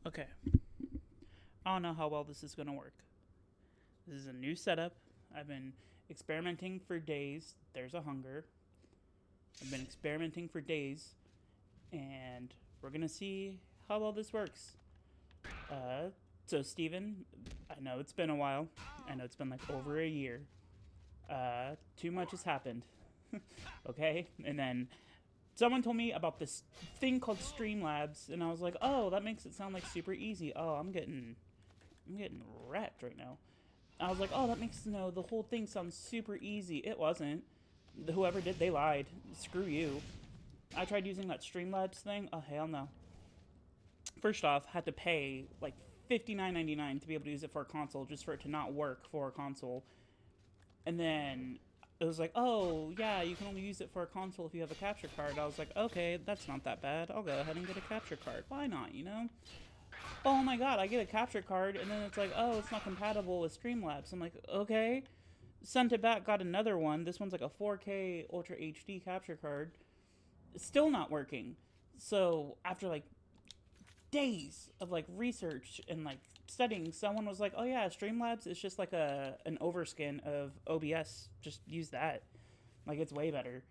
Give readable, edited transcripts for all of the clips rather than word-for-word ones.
Okay. I don't know how well this is going to work. This is a new setup. I've been experimenting for days. There's a hunger. I've been experimenting for days, and we're going to see how well this works. So, Steven, I know it's been a while. I know it's been like over a year. Too much has happened. Okay? And then someone told me about this thing called Streamlabs, and I was like, oh, that makes it sound like super easy. Oh, I'm getting wrecked right now. I was like, oh, that makes the whole thing sounds super easy. It wasn't. Whoever did, they lied. Screw you. I tried using that Streamlabs thing. Oh, hell no. First off, had to pay like $59.99 to be able to use it for a console, just for it to not work for a console. And then it was like, oh, yeah, you can only use it for a console if you have a capture card. I was like, okay, that's not that bad. I'll go ahead and get a capture card. Why not, you know? Oh my god, I get a capture card, and then it's like, oh, it's not compatible with Streamlabs. I'm like, okay. Sent it back, got another one. This one's like a 4K Ultra HD capture card. It's still not working. So after like days of like research and like studying, someone was like, oh yeah, Streamlabs is just like an overskin of OBS. Just use that. Like, it's way better.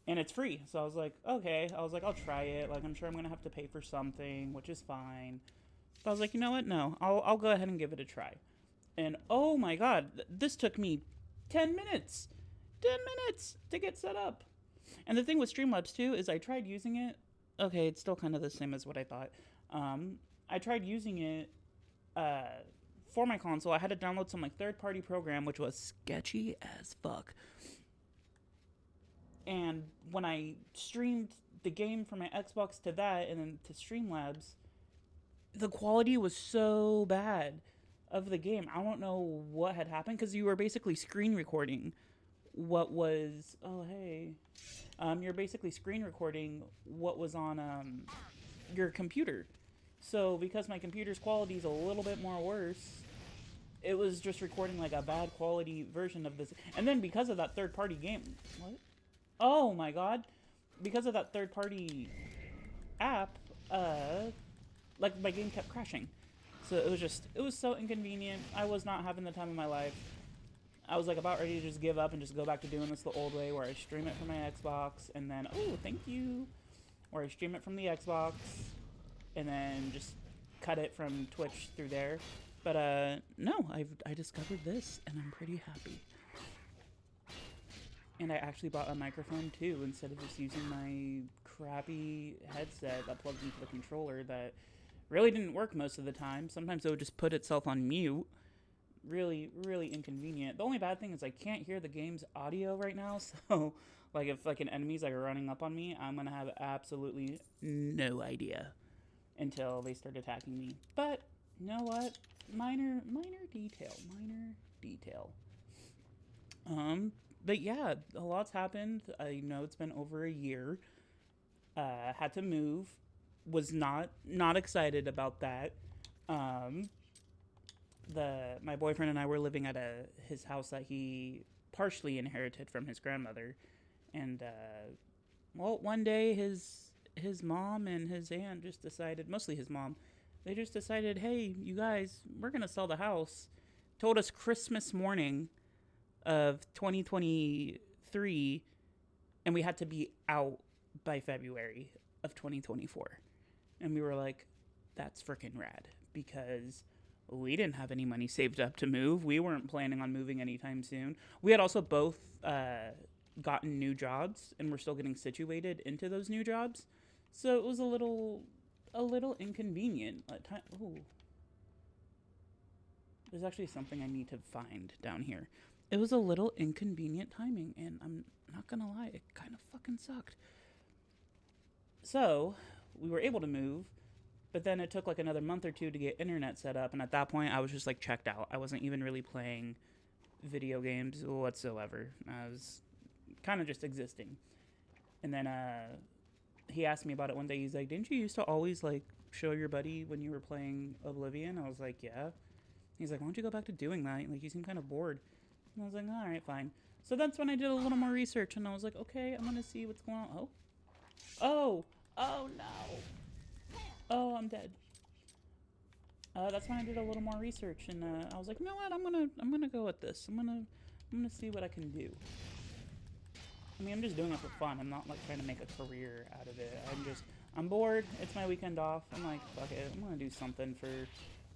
And it's free. So I was like, okay. I was like, I'll try it. Like, I'm sure I'm going to have to pay for something, which is fine. But I was like, you know what? No, I'll go ahead and give it a try. And oh my god, this took me 10 minutes. 10 minutes to get set up. And the thing with Streamlabs too is I tried using it. Okay, it's still kind of the same as what I thought. I tried using it for my console. I had to download some like third-party program, which was sketchy as fuck. And when I streamed the game from my Xbox to that and then to Streamlabs, the quality was so bad of the game. I don't know what had happened because you were basically screen recording what was. Oh, hey. You're basically screen recording what was on your computer. So because my computer's quality is a little bit more worse, it was just recording like a bad quality version of this. And then because of that third party game, what? Oh my god. Because of that third party app, like my game kept crashing. So it was so inconvenient. I was not having the time of my life. I was like about ready to just give up and just go back to doing this the old way where I stream it from my Xbox and then, oh, thank you. Or I stream it from the Xbox and then just cut it from Twitch through there. But no, I discovered this and I'm pretty happy. And I actually bought a microphone too instead of just using my crappy headset that plugged into the controller that really didn't work most of the time. Sometimes it would just put itself on mute. Really, really inconvenient. The only bad thing is I can't hear the game's audio right now, so like if like an enemy's like running up on me, I'm gonna have absolutely no idea until they start attacking me. But you know what? Minor detail. But yeah, a lot's happened. I know it's been over a year. Had to move. Was not excited about that. My boyfriend and I were living at his house that he partially inherited from his grandmother, and well, one day his mom and his aunt just decided, mostly his mom, they just decided, hey, you guys, we're gonna sell the house. Told us Christmas morning of 2023, and we had to be out by February of 2024. And we were like, that's freaking rad, because we didn't have any money saved up to move. We weren't planning on moving anytime soon. We had also both gotten new jobs, and we're still getting situated into those new jobs. So it was a little inconvenient at time. Ooh. There's actually something I need to find down here. It was a little inconvenient timing, and I'm not gonna lie, it kind of fucking sucked. So, we were able to move, but then it took like another month or two to get internet set up, and at that point, I was just like checked out. I wasn't even really playing video games whatsoever. I was kind of just existing. And then he asked me about it one day. He's like, didn't you used to always like show your buddy when you were playing Oblivion? I was like, yeah. He's like, why don't you go back to doing that? Like, you seem kind of bored. And I was like, all right, fine. So that's when I did a little more research, and I was like, okay, I'm gonna see what's going on. Oh no. Oh, I'm dead. That's when I did a little more research, and I was like, you know what, I'm gonna go with this. I'm gonna see what I can do. I mean, I'm just doing it for fun. I'm not like trying to make a career out of it. I'm bored. It's my weekend off. I'm like, fuck it. I'm gonna do something for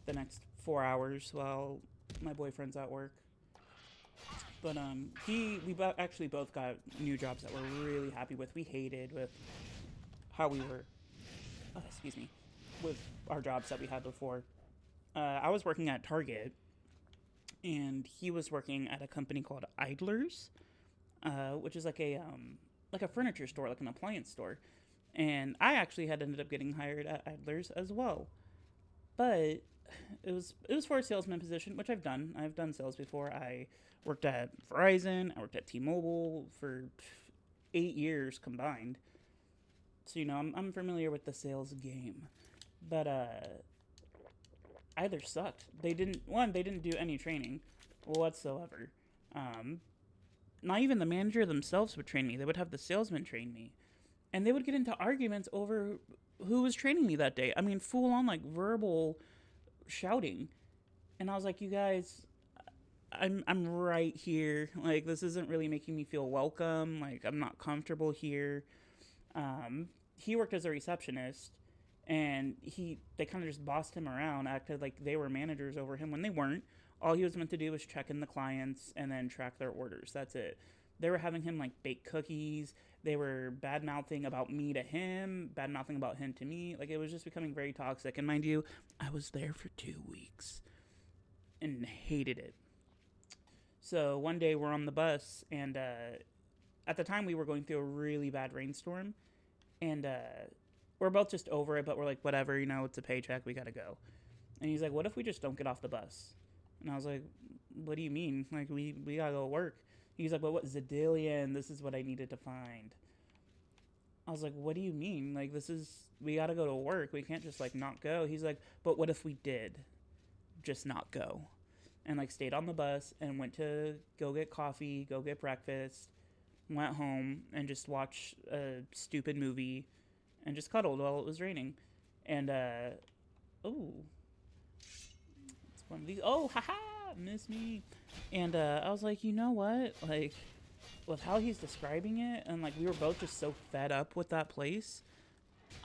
the next 4 hours while my boyfriend's at work. But actually both got new jobs that we're really happy with. We hated with how we were, excuse me, with our jobs that we had before. I was working at Target, and he was working at a company called Idlers, which is like a furniture store, like an appliance store. And I actually had ended up getting hired at Idlers as well, but it was for a salesman position, which I've done. I've done sales before. I worked at Verizon. I worked at T-Mobile for 8 years combined. So I'm familiar with the sales game, but either sucked. They didn't do any training whatsoever. Um, Not even the manager themselves would train me. They would have the salesman train me, and they would get into arguments over who was training me that day. I mean, full on like verbal shouting, and I was like, you guys. I'm right here. Like, this isn't really making me feel welcome. Like, I'm not comfortable here. He worked as a receptionist, and they kind of just bossed him around, acted like they were managers over him when they weren't. All he was meant to do was check in the clients and then track their orders. That's it. They were having him like bake cookies. They were bad mouthing about me to him, bad mouthing about him to me. Like, it was just becoming very toxic. And mind you, I was there for 2 weeks and hated it. So one day we're on the bus, and at the time we were going through a really bad rainstorm, and we're both just over it, but we're like, whatever, it's a paycheck, we gotta go. And he's like, what if we just don't get off the bus? And I was like, what do you mean? Like, we gotta go work. He's like, but what, Zedillion, this is what I needed to find. I was like, what do you mean? Like, we gotta go to work. We can't just, like, not go. He's like, but what if we did just not go? And, like, stayed on the bus and went to go get coffee, go get breakfast, went home, and just watched a stupid movie and just cuddled while it was raining. And, it's one of these. Oh, haha, miss me. And I was like, you know what? Like, with how he's describing it, and, like, we were both just so fed up with that place,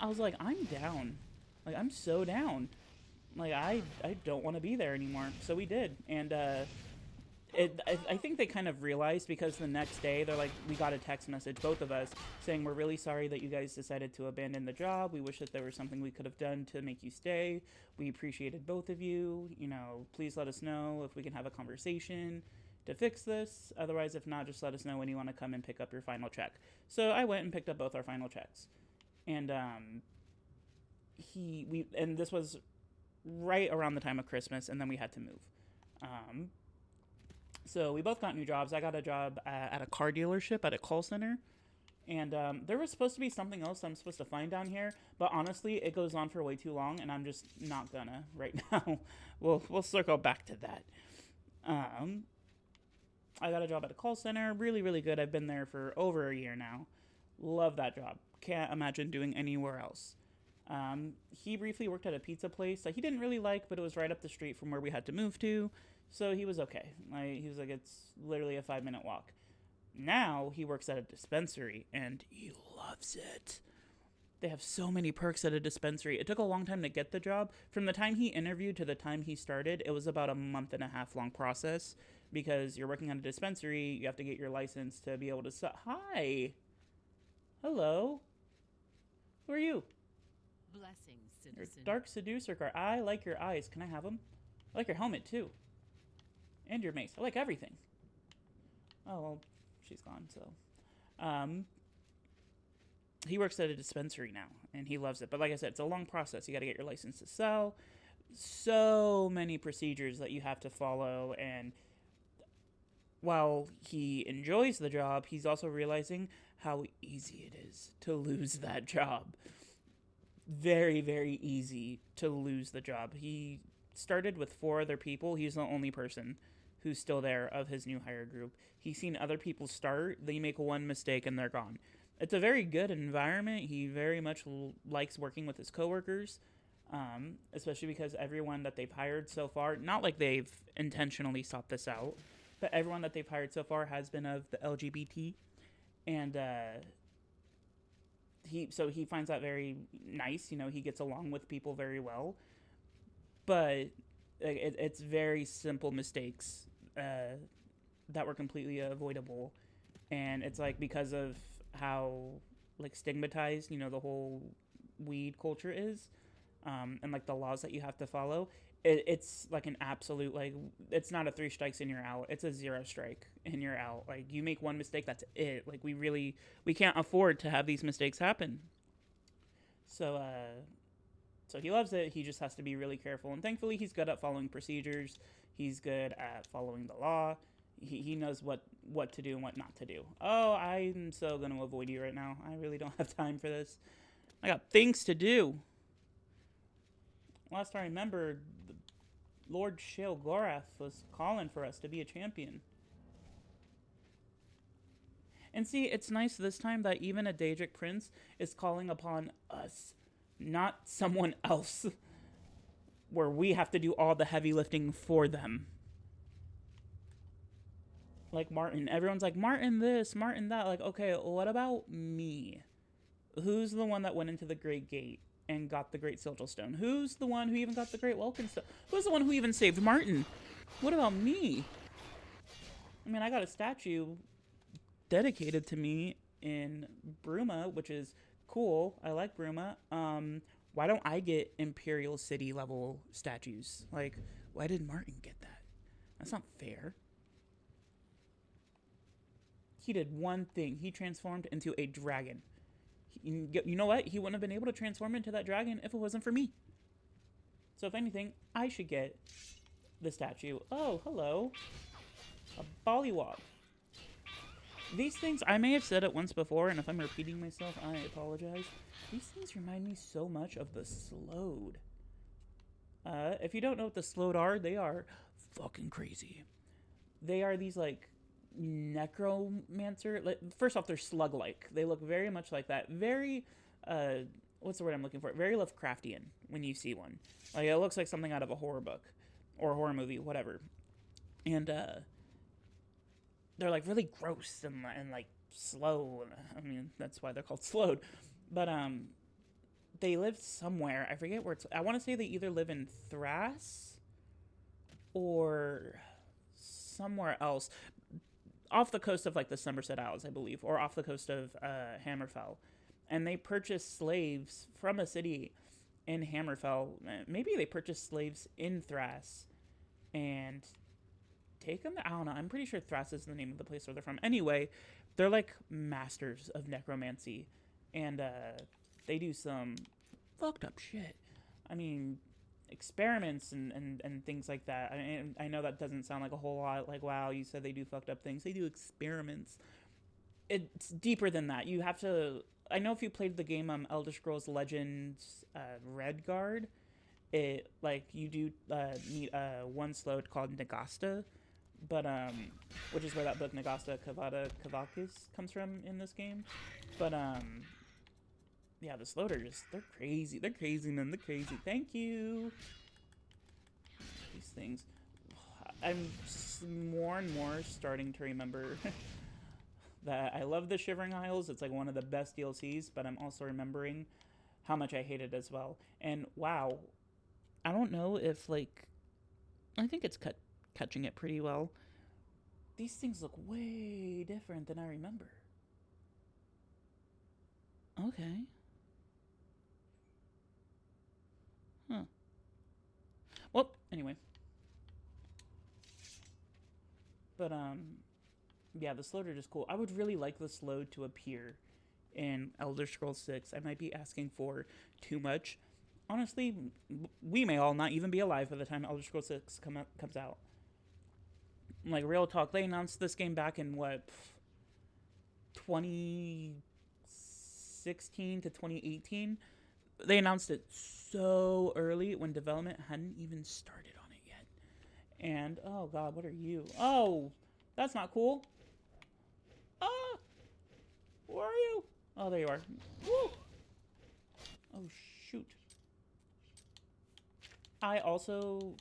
I was like, I'm down. Like, I'm so down. Like, I don't want to be there anymore. So we did. And I think they kind of realized, because the next day they're like, we got a text message, both of us, saying, we're really sorry that you guys decided to abandon the job. We wish that there was something we could have done to make you stay. We appreciated both of you. Please let us know if we can have a conversation to fix this. Otherwise, if not, just let us know when you want to come and pick up your final check. So I went and picked up both our final checks. And and this was right around the time of Christmas, and then we had to move. So we both got new jobs. I got a job at a car dealership, at a call center, and there was supposed to be something else I'm supposed to find down here, but honestly, it goes on for way too long, and I'm just not gonna right now. We'll circle back to that. I got a job at a call center, really, really good. I've been there for over a year now. Love that job. Can't imagine doing anywhere else. He briefly worked at a pizza place that he didn't really like, but it was right up the street from where we had to move to, so he was okay. He was like, it's literally a 5-minute walk. Now he works at a dispensary, and he loves it. They have so many perks at a dispensary. It took a long time to get the job. From the time he interviewed to the time he started, it was about a 1.5 month long process, because you're working at a dispensary, you have to get your license to be able to Hi. Hello. Who are you? Blessings, citizen. Your dark seducer car. I like your eyes. Can I have them? I like your helmet, too. And your mace. I like everything. Oh, well, she's gone, so. He works at a dispensary now, and he loves it. But like I said, it's a long process. You got to get your license to sell. So many procedures that you have to follow, and while he enjoys the job, he's also realizing how easy it is to lose that job. Very, very easy to lose the job. He started with 4 other people. He's the only person who's still there of his new hire group. He's seen other people start. They make one mistake and they're gone. It's a very good environment. He very much likes working with his coworkers. Especially because everyone that they've hired so far, not like they've intentionally sought this out, but everyone that they've hired so far has been of the LGBT, and he finds that very nice. You know, he gets along with people very well, but it's very simple mistakes that were completely avoidable, and it's like because of how like stigmatized the whole weed culture is, and like the laws that you have to follow. It's like an absolute, like, it's not a 3 strikes and you're out. It's a 0 strike and you're out. Like, you make one mistake, that's it. Like, we can't afford to have these mistakes happen. So he loves it. He just has to be really careful. And thankfully, he's good at following procedures. He's good at following the law. He knows what to do and what not to do. Oh, I'm so going to avoid you right now. I really don't have time for this. I got things to do. Last I remember, Lord Shale Gorath was calling for us to be a champion. And see, it's nice this time that even a Daedric Prince is calling upon us, not someone else, where we have to do all the heavy lifting for them. Like Martin. Everyone's like, Martin this, Martin that. Like, okay, what about me? Who's the one that went into the Great Gate and got the Great Sigil Stone? Who's the one who even got the Great Welkin Stone? Who's the one who even saved Martin? What about me? I mean, I got a statue dedicated to me in Bruma, which is cool. I like Bruma. Why don't I get Imperial City level statues? Like, why did Martin get that? That's not fair. He did one thing. He transformed into a dragon. You know what? He wouldn't have been able to transform into that dragon if it wasn't for me. So if anything, I should get the statue. Oh, hello. A Bollywog. These things, I may have said it once before, and if I'm repeating myself, I apologize. These things remind me so much of the Slode. If you don't know what the Slode are, they are fucking crazy. They are these, like, necromancer. Like, first off, they're slug-like. They look very much like that. Very, what's the word I'm looking for? Very Lovecraftian when you see one. Like, it looks like something out of a horror book or a horror movie, whatever. And they're like really gross and like slow. I mean, that's why they're called Slode. But they live somewhere. I forget where it's. I want to say they either live in Thrass or somewhere else, off the coast of like the Somerset Isles, I believe, or off the coast of Hammerfell. And they purchase slaves from a city in Hammerfell. Maybe they purchase slaves in Thrass and take them. I don't know. I'm pretty sure Thrass is the name of the place where they're from. Anyway, they're like masters of necromancy, and they do some fucked up shit. I mean, experiments and things like that. I know that doesn't sound like a whole lot. Like, wow, you said they do fucked up things. They do experiments. It's deeper than that. You have to. I know if you played the game Elder Scrolls Legends Redguard, it like you do meet one Slode called Nagasta, but which is where that book Nagasta Kavada Kavakis comes from in this game. But yeah, the Slode are just, they're crazy. They're crazy, man. They're crazy. Thank you. These things. I'm more and more starting to remember that I love the Shivering Isles. It's like one of the best DLCs, but I'm also remembering how much I hate it as well. And wow, I don't know if like, I think it's catching it pretty well. These things look way different than I remember. Okay. Huh. Well, anyway. But yeah, the Slode are just cool. I would really like the Slode to appear in Elder Scrolls 6. I might be asking for too much. Honestly, we may all not even be alive by the time Elder Scrolls 6 comes out. Like, real talk, they announced this game back in, 2016 to 2018? They announced it so early when development hadn't even started on it yet. And, oh god, what are you? Oh, that's not cool. Ah! Where are you? Oh, there you are. Woo! Oh, shoot. I also,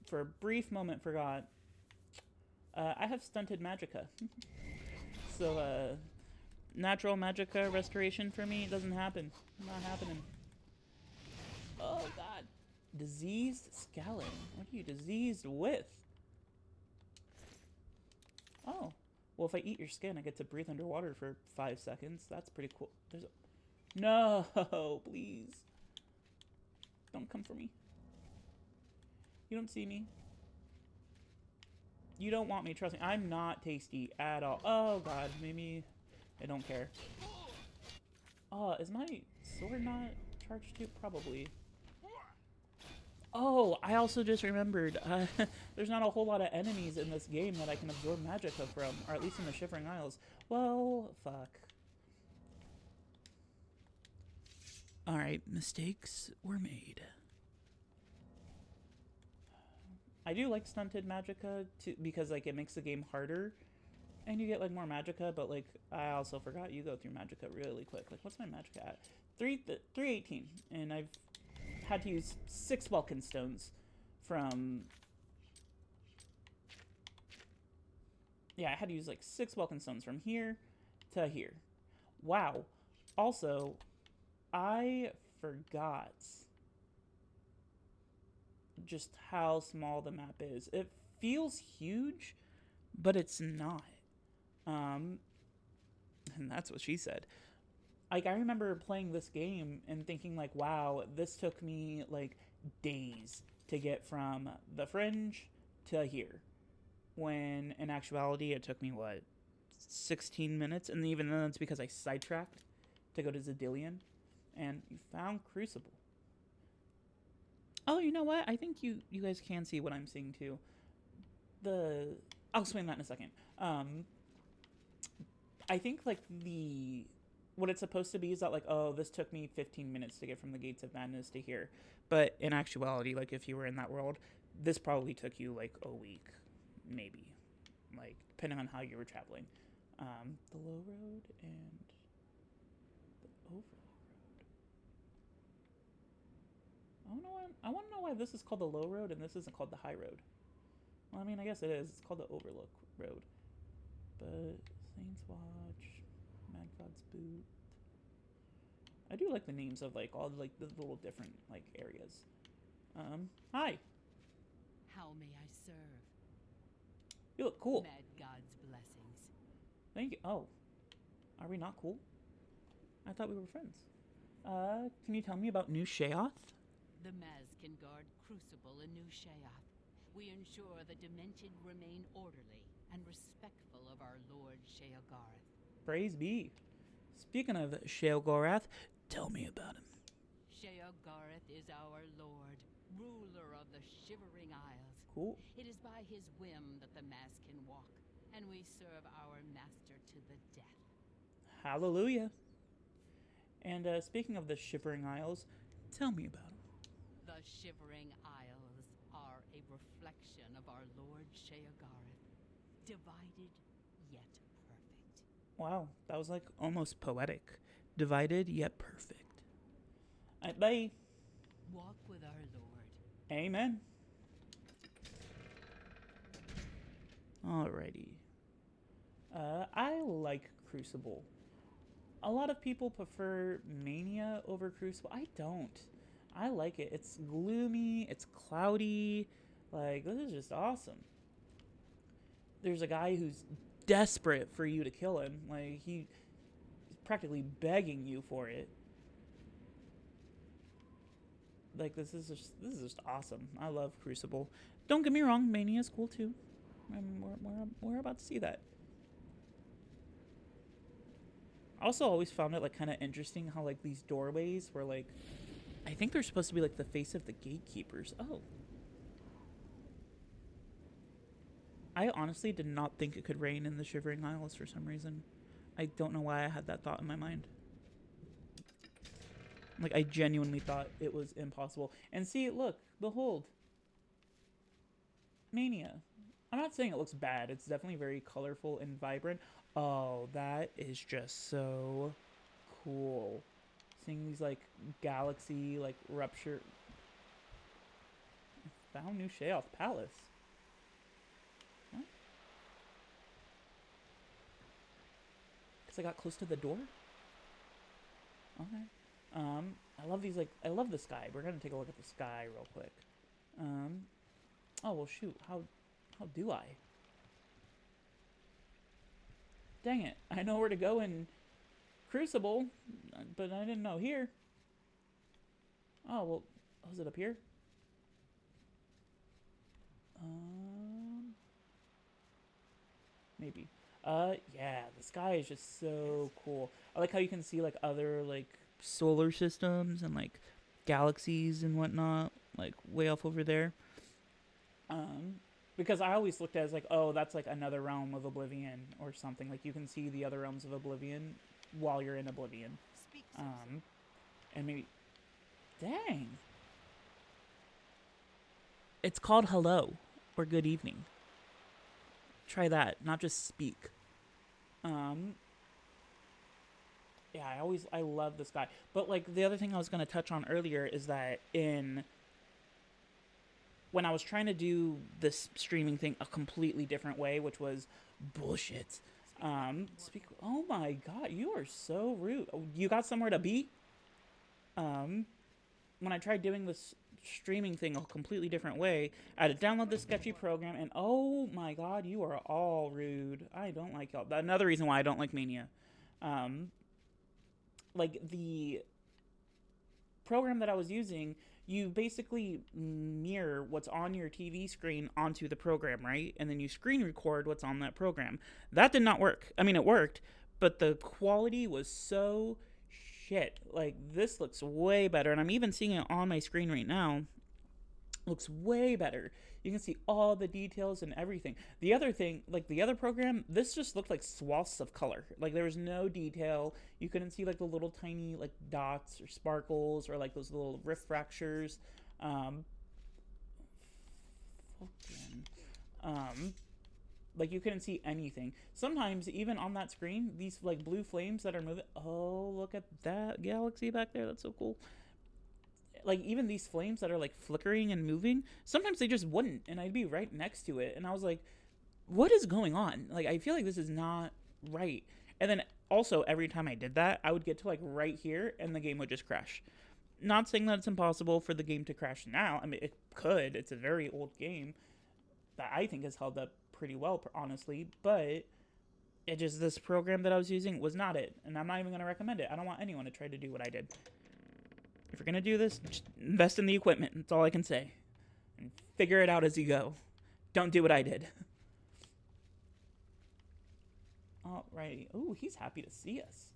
for a brief moment, forgot. I have stunted magicka. So, natural magicka restoration for me doesn't happen. Not happening. Oh, God. Diseased scallon. What are you diseased with? Oh. Well, if I eat your skin, I get to breathe underwater for 5 seconds. That's pretty cool. There's a... No, please. Don't come for me. You don't see me. You don't want me. Trust me. I'm not tasty at all. Oh, God. Maybe I don't care. Oh, is my sword not charged too? Probably. Oh, I also just remembered. There's not a whole lot of enemies in this game that I can absorb magicka from. Or at least in the Shivering Isles. Well, fuck. Alright, mistakes were made. I do like stunted magicka because like it makes the game harder and you get like more magicka, but like I also forgot you go through magicka really quick. Like what's my magicka at? 318, and I've had to use 6 Vulcan stones from... Yeah, I had to use like 6 Vulcan stones from here to here. Wow. Also, I forgot just how small the map is. It feels huge, but it's not. And that's what she said. Like, I remember playing this game and thinking, like, wow, this took me, like, days to get from the Fringe to here. When, in actuality, it took me, what, 16 minutes? And even then, it's because I sidetracked to go to Zedillion. And you found Crucible. Oh, you know what? I think you guys can see what I'm seeing, too. I'll explain that in a second. I think, like, what it's supposed to be is that, like, oh, this took me 15 minutes to get from the Gates of Madness to here. But in actuality, like, if you were in that world, this probably took you, like, a week, maybe. Like, depending on how you were traveling. The low road and the overlook road. I want to know why this is called the low road and this isn't called the high road. Well, I mean, I guess it is. It's called the overlook road. But Saints Watch, Mad God's Boot. I do like the names of like all like the little different like areas. Hi. How may I serve? You look cool. Mad God's blessings. Thank you. Oh, are we not cool? I thought we were friends. Can you tell me about New Sheoth? The Maz can guard Crucible in New Sheoth. We ensure the demented remain orderly and respectful of our Lord Sheogorath. Praise be. Speaking of Sheogorath, tell me about him. Sheogorath is our Lord, ruler of the Shivering Isles. Cool. It is by his whim that the Maz can walk, and we serve our master to the death. Hallelujah. And speaking of the Shivering Isles, tell me about him. The Shivering Isles are a reflection of our Lord Sheogorath, divided yet perfect. Wow, that was like almost poetic. Divided yet perfect. Bye. Walk with our Lord. Amen. Alrighty. I like Crucible. A lot of people prefer Mania over Crucible. I don't. I like it. It's gloomy. It's cloudy. Like, this is just awesome. There's a guy who's desperate for you to kill him. Like, he's practically begging you for it. Like, this is just awesome. I love Crucible. Don't get me wrong, Mania's cool too. We're about to see that. I also always found it like kind of interesting how like these doorways were like, I think they're supposed to be like the face of the gatekeepers. Oh. I honestly did not think it could rain in the Shivering Isles for some reason. I don't know why I had that thought in my mind. Like, I genuinely thought it was impossible. And see, look, behold. Mania. I'm not saying it looks bad. It's definitely very colorful and vibrant. Oh, that is just so cool. Seeing these, like, galaxy, like, rupture. Found New Sheoth Palace. What? Because I got close to the door? Okay. I love these, like, I love the sky. We're gonna take a look at the sky real quick. Oh, well, shoot. How do I? Dang it. I know where to go in Crucible, but I didn't know here. Oh, well, was it up here? Maybe. Yeah, the sky is just so cool. I like how you can see, like, other, like, solar systems and, like, galaxies and whatnot, like, way off over there. Because I always looked at it as, like, oh, that's, like, another realm of Oblivion or something. Like, you can see the other realms of Oblivion while you're in Oblivion. And maybe... Dang. It's called hello or good evening. Try that, not just speak. Yeah, I love this guy. But, like, the other thing I was going to touch on earlier is that when I was trying to do this streaming thing a completely different way, which was bullshit. Oh my god, you are so rude. You got somewhere to be? When I tried doing this streaming thing a completely different way, I had to download this sketchy program, and oh my god, you are all rude. I don't like y'all. Another reason why I don't like Mania. Like, the program that I was using, you basically mirror what's on your TV screen onto the program, right? And then you screen record what's on that program. That did not work. I mean, it worked, but the quality was so shit. Like, this looks way better, and I'm even seeing it on my screen right now. Looks way better. You can see all the details and everything. The other thing, like the other program, this just looked like swaths of color. Like, there was no detail. You couldn't see, like, the little tiny, like, dots or sparkles or, like, those little fractures. Like, you couldn't see anything. Sometimes, even on that screen, these, like, blue flames that are moving. Oh, look at that galaxy back there. That's so cool. Like, even these flames that are, like, flickering and moving, sometimes they just wouldn't, and I'd be right next to it, and I was like, what is going on? Like, I feel like this is not right. And then, also, every time I did that, I would get to, like, right here, and the game would just crash. Not saying that it's impossible for the game to crash now. I mean, it could. It's a very old game that I think has held up pretty well, honestly, but it just, this program that I was using was not it, and I'm not even going to recommend it. I don't want anyone to try to do what I did. If you're going to do this, just invest in the equipment. That's all I can say. And figure it out as you go. Don't do what I did. Alrighty. Ooh, he's happy to see us.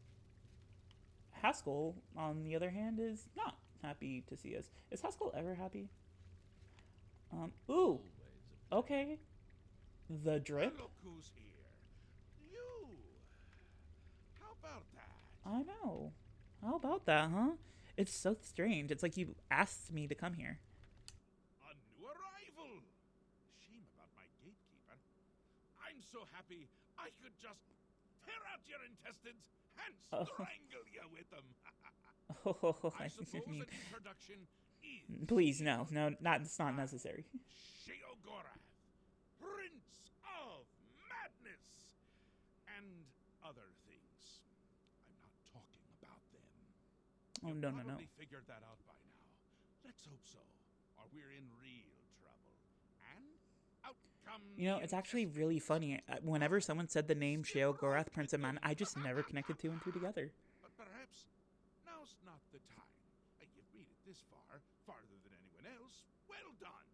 Haskell, on the other hand, is not happy to see us. Is Haskell ever happy? Ooh. Okay. The drip? Look who's here. You. How about that? I know. How about that, huh? It's so strange. It's like you asked me to come here. A new arrival. Shame about my gatekeeper. I'm so happy I could just tear out your intestines and strangle you with them. I suppose an introduction is... Please, no. It's not necessary. Sheogorath, Prince of Madness, and other things. I'm not talking about them. Oh, You've no. probably figured that out by now. Let's hope so, or we're in real trouble. And out come... You know, it's actually really funny. Whenever someone said the name Sheogorath, Prince of Man, I just never connected two and two together. But perhaps now's not the time. You've made it this far, farther than anyone else. Well done.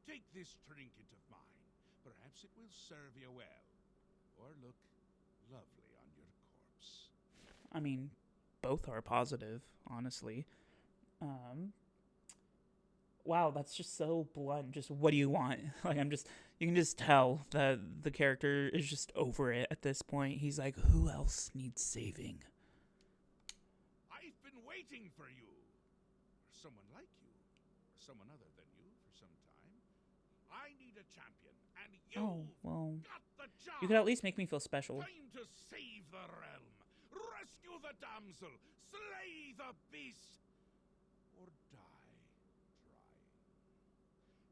Take this trinket of mine. Perhaps it will serve you well, or look lovely on your corpse. I mean, both are positive, honestly. Wow, that's just so blunt. Just, what do you want? Like, you can just tell that the character is just over it at this point. He's like, who else needs saving? I've been waiting for you. Or someone like you. Or someone other than you for some time. I need a champion, and you got the job. You could at least make me feel special. Time to save the realm. Rescue the damsel. Slay the beast. Or die trying.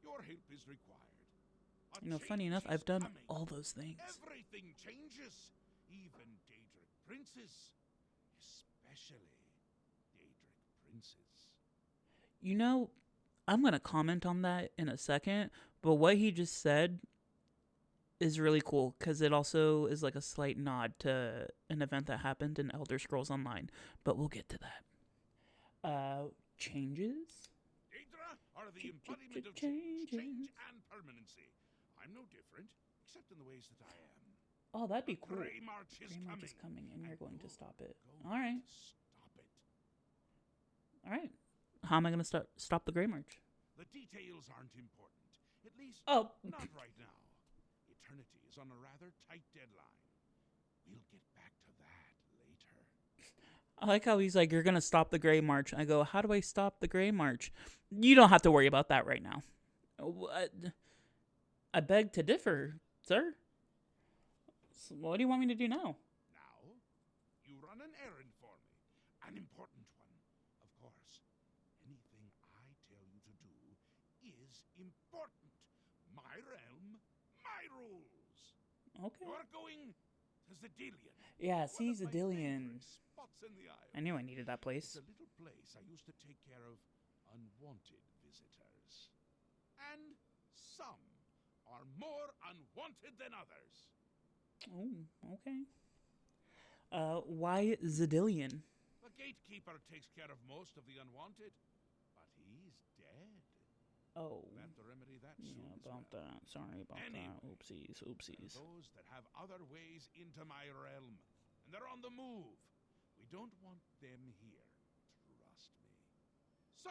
Your Your help is required. A You know, funny change enough, is I've done coming. all those things. Everything changes, even Daedric princes, especially Daedric princes. You know, I'm going to comment on that in a second, but what he just said is really cool because it also is like a slight nod to an event that happened in Elder Scrolls Online, but we'll get to that. Changes? Daedra are the embodiment of Changes. change and permanency. I'm no different, except in the ways that I am. Oh, that'd be The cool. Grey March is Grey March coming. is coming, and you're going to you're stop it. going All right, to Stop it. all right. How am I going to stop the Grey March? The details aren't important. At least, Oh, not right now. Eternity is on a rather tight deadline. We'll get back to that later. I like how he's like, you're going to stop the Grey March. I go, how do I stop the Grey March? You don't have to worry about that right now. What? I beg to differ, sir. So what do you want me to do now? Now, you run an errand for me. An important one, of course. Anything I tell you to do is important. My realm, my rules. Okay. You're going to Zedilian. Yeah, One see, of my Zedilian. favorite spots in the island. I knew I needed that place. It's a little place I used to take care of unwanted visitors. And some are more unwanted than others. Oh, okay. Why Zedilian? The gatekeeper takes care of most of the unwanted, but he's dead. Oh, We'll have to remedy that yeah, soon as about well. that. Sorry about Anyway. that. Oopsies, There oopsies. are those that have other ways into my realm, and they're on the move. We don't want them here. Trust me. So,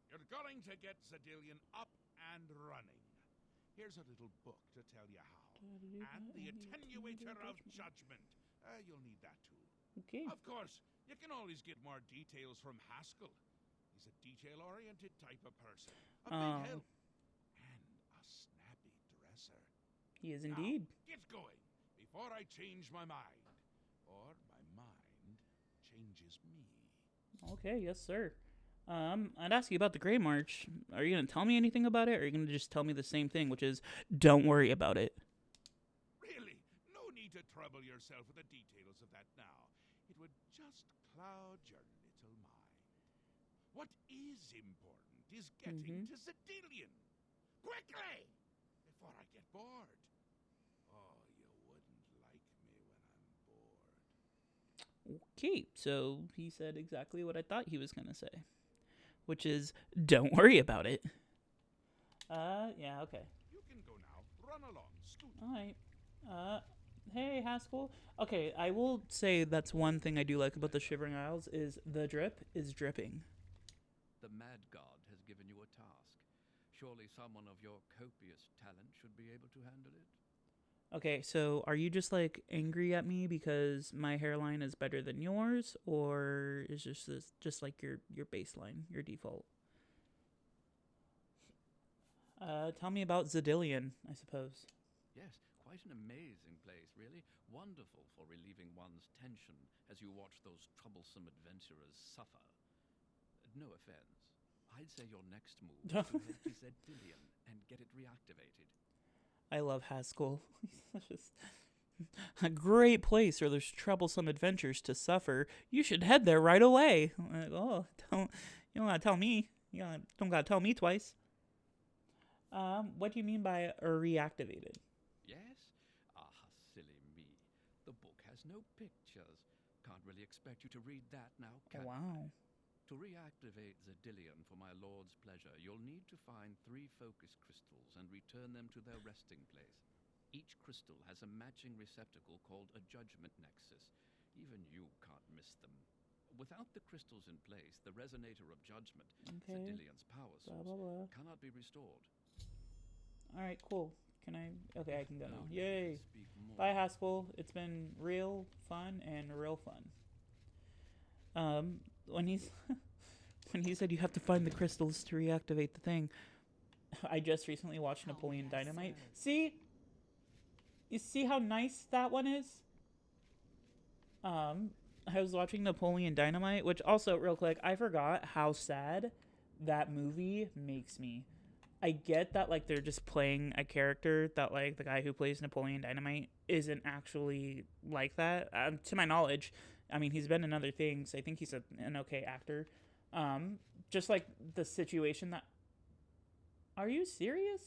you're going to get Zedilian up and running. Here's a little book to tell you how. And the Attenuator of Judgment. You'll need that too. Okay. Of course, you can always get more details from Haskell. He's a detail-oriented type of person. A big help. And a snappy dresser. He is Now, indeed. get going, before I change my mind. Or my mind changes me. Okay, yes, sir. I'd ask you about the Grey March. Are you gonna tell me anything about it, or are you gonna just tell me the same thing, which is don't worry about it? Really, no need to trouble yourself with the details of that now. It would just cloud your little mind. What is important is getting to Zedilian. Quickly! Before I get bored. Oh, you wouldn't like me when I'm bored. Okay, so he said exactly what I thought he was gonna say, which is don't worry about it. Yeah, okay. You can go now. Run along, scoot. All right. Hey, Haskell. Okay, I will say that's one thing I do like about the Shivering Isles is the drip is dripping. The Mad God has given you a task. Surely someone of your copious talent should be able to handle it. Okay, so are you just like angry at me because my hairline is better than yours, or is this just like your baseline, your default? Tell me about Zedilian, I suppose. Yes, quite an amazing place, really. Wonderful for relieving one's tension as you watch those troublesome adventurers suffer. No offense. I'd say your next move is to head to Zedilian and get it reactivated. I love Haskell. He's just a great place where there's troublesome adventures to suffer. You should head there right away. I'm like, oh, you don't gotta tell me. Don't gotta tell me twice. What do you mean by reactivated? Yes? Ah, silly me. The book has no pictures. Can't really expect you to read that now, can I? Wow. To reactivate Zedilian for my lord's pleasure, you'll need to find 3 focus crystals and return them to their resting place. Each crystal has a matching receptacle called a judgment nexus. Even you can't miss them. Without the crystals in place, the resonator of judgment, Okay. Zedilian's power Blah, source, blah, blah. cannot be restored. All right, cool. Can I? Okay, I can go No now. need Yay. to speak more. Bye, Haskell. It's been real fun and real fun. When he's when he said you have to find the crystals to reactivate the thing, I just recently watched Napoleon yes, Dynamite. sir. See? You see how nice that one is? I was watching Napoleon Dynamite, which also, real quick, I forgot how sad that movie makes me. I get that, like, they're just playing a character that, like, the guy who plays Napoleon Dynamite isn't actually like that. To my knowledge, I mean, he's been in other things. I think he's an okay actor. Just like the situation that. Are you serious?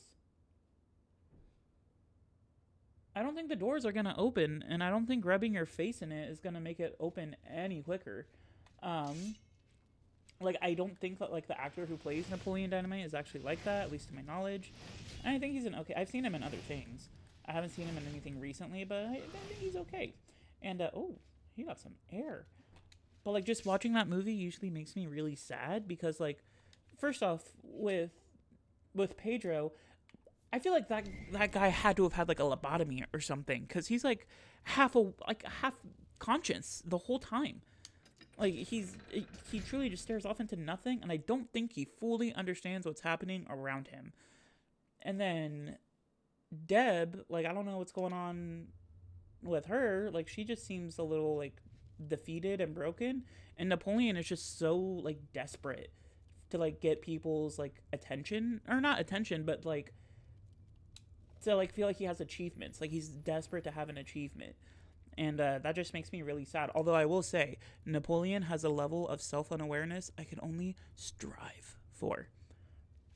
I don't think the doors are going to open, and I don't think rubbing your face in it is going to make it open any quicker. Like, I don't think that, like, the actor who plays Napoleon Dynamite is actually like that, at least to my knowledge. And I think he's an okay. I've seen him in other things. I haven't seen him in anything recently, but I think he's okay. And, oh, he got some air. But, like, just watching that movie usually makes me really sad because, like, first off, with Pedro, I feel like that guy had to have had, like, a lobotomy or something because he's, like, half conscious the whole time. Like, he truly just stares off into nothing, and I don't think he fully understands what's happening around him. And then Deb, like, I don't know what's going on with her. Like, she just seems a little, like, defeated and broken. And Napoleon is just so, like, desperate to, like, get people's, like, attention. Or not attention, but, like, to, like, feel like he has achievements. Like, he's desperate to have an achievement. And that just makes me really sad. Although I will say, Napoleon has a level of self-unawareness I can only strive for.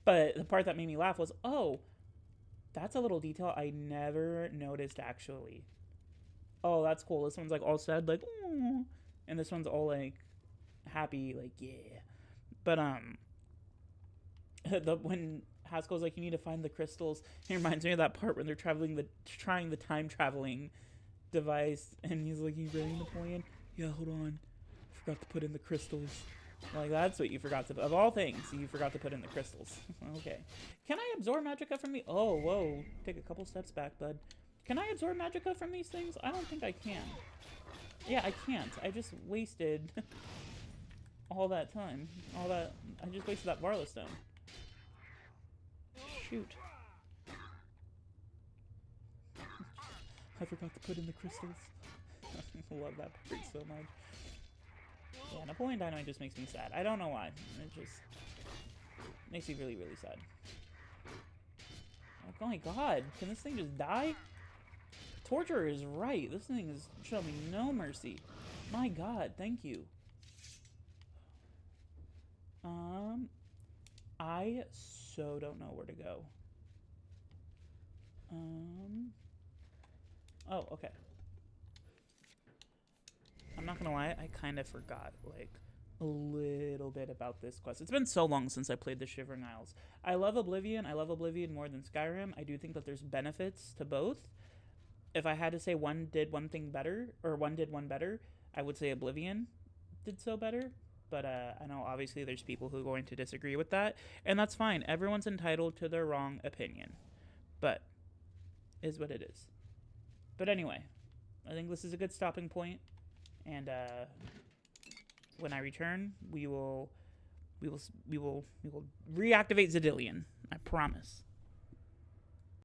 But the part that made me laugh was, oh, that's a little detail I never noticed, actually. Oh, that's cool. This one's, like, all sad, like, oh. And this one's all, like, happy, like, yeah. But, when Haskell's like, you need to find the crystals, it reminds me of that part when they're trying the time-traveling device, and he's like, you ready, Napoleon? Yeah, hold on. I forgot to put in the crystals. Like, that's what you forgot to, of all things, you forgot to put in the crystals. Okay. Can I absorb magicka from the, oh, whoa. Take a couple steps back, bud. Can I absorb magicka from these things? I don't think I can. Yeah, I can't. I just wasted all that time. I just wasted that Varla stone. Shoot. I forgot to put in the crystals. I love that part so much. Yeah, Napoleon Dynamite just makes me sad. I don't know why. It just makes me really, really sad. Oh my god, can this thing just die? Torturer is right. This thing is showing me no mercy. My god, thank you. I so don't know where to go. Oh, okay. I'm not gonna lie, I kind of forgot, like, a little bit about this quest. It's been so long since I played the Shivering Isles. I love Oblivion. I love Oblivion more than Skyrim. I do think that there's benefits to both. If I had to say one did one thing better, or one did one better, I would say Oblivion did so better. But I know obviously there's people who are going to disagree with that, and that's fine. Everyone's entitled to their wrong opinion. But is what it is. But anyway, I think this is a good stopping point, and when I return, we will reactivate Zedillion. I promise.